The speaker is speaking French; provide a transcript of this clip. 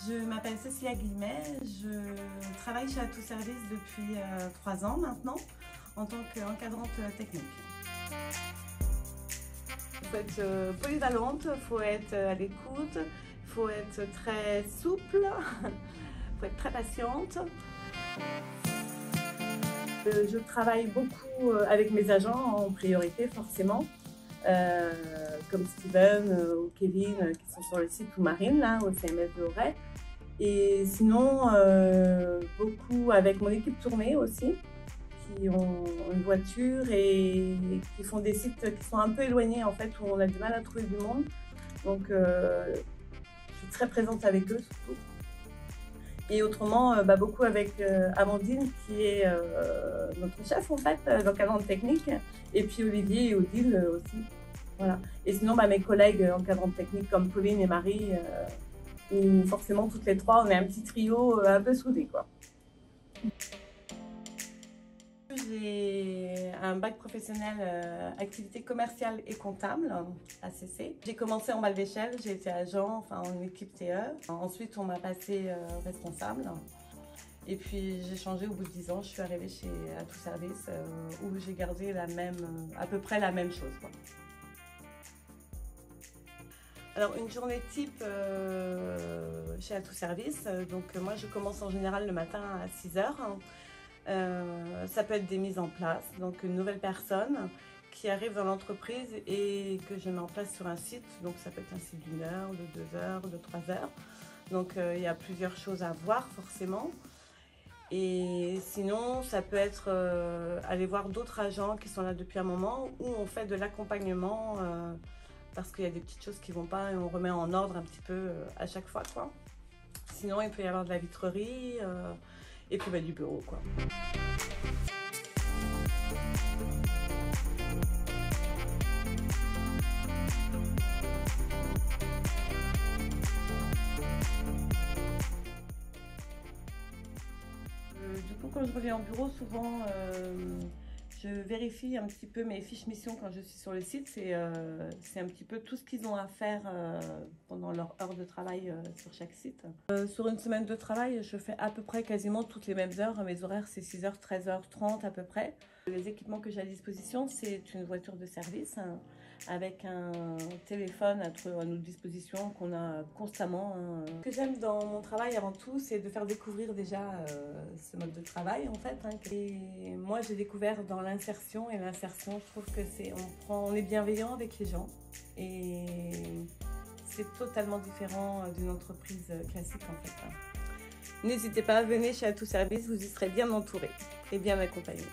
Je m'appelle Cécilia Guillemet, je travaille chez Atout Service depuis 3 ans maintenant en tant qu'encadrante technique. Il faut être polyvalente, il faut être à l'écoute, il faut être très souple, il faut être très patiente. Je travaille beaucoup avec mes agents en priorité forcément, comme Steven ou Kevin qui sont sur le site, ou Marine là au CMS de Auray. Et sinon beaucoup avec mon équipe tournée aussi, qui ont une voiture et qui font des sites qui sont un peu éloignés en fait, où on a du mal à trouver du monde. Donc je suis très présente avec eux surtout. Et autrement, beaucoup avec Amandine qui est notre chef en fait, l'encadrante technique, et puis Olivier et Odile aussi. Voilà. Et sinon mes collègues encadrantes techniques comme Pauline et Marie, où forcément toutes les trois on est un petit trio un peu soudés quoi. J'ai un bac professionnel activité commerciale et comptable, ACC. J'ai commencé en bas de l'échelle, j'ai été agent, enfin en équipe TE. Ensuite on m'a passé responsable. Et puis j'ai changé au bout de 10 ans, je suis arrivée chez Atout Service où j'ai gardé à peu près la même chose, quoi. Alors une journée type chez Atout Service, donc moi je commence en général le matin à 6 h. Ça peut être des mises en place, donc une nouvelle personne qui arrive dans l'entreprise et que je mets en place sur un site. Donc ça peut être un site d'1 heure, de 2 heures, de 3 heures. Donc il y a plusieurs choses à voir forcément. Et sinon ça peut être aller voir d'autres agents qui sont là depuis un moment, où on fait de l'accompagnement parce qu'il y a des petites choses qui vont pas et on remet en ordre un petit peu à chaque fois, quoi. Sinon il peut y avoir de la vitrerie et puis du bureau, quoi. Du coup, quand je reviens au bureau, souvent je vérifie un petit peu mes fiches missions quand je suis sur le site. C'est un petit peu tout ce qu'ils ont à faire pendant leur heure de travail sur chaque site. Sur une semaine de travail, je fais à peu près quasiment toutes les mêmes heures. Mes horaires, c'est 6 h, 13h30 à peu près. Les équipements que j'ai à disposition, c'est une voiture de service avec un téléphone à notre disposition qu'on a constamment. Ce que j'aime dans mon travail avant tout, c'est de faire découvrir déjà ce mode de travail en fait. Et moi, j'ai découvert dans l'insertion, et l'insertion, je trouve que on est bienveillant avec les gens et c'est totalement différent d'une entreprise classique en fait. N'hésitez pas à venir chez Atout Service, vous y serez bien entourés et bien accompagnés.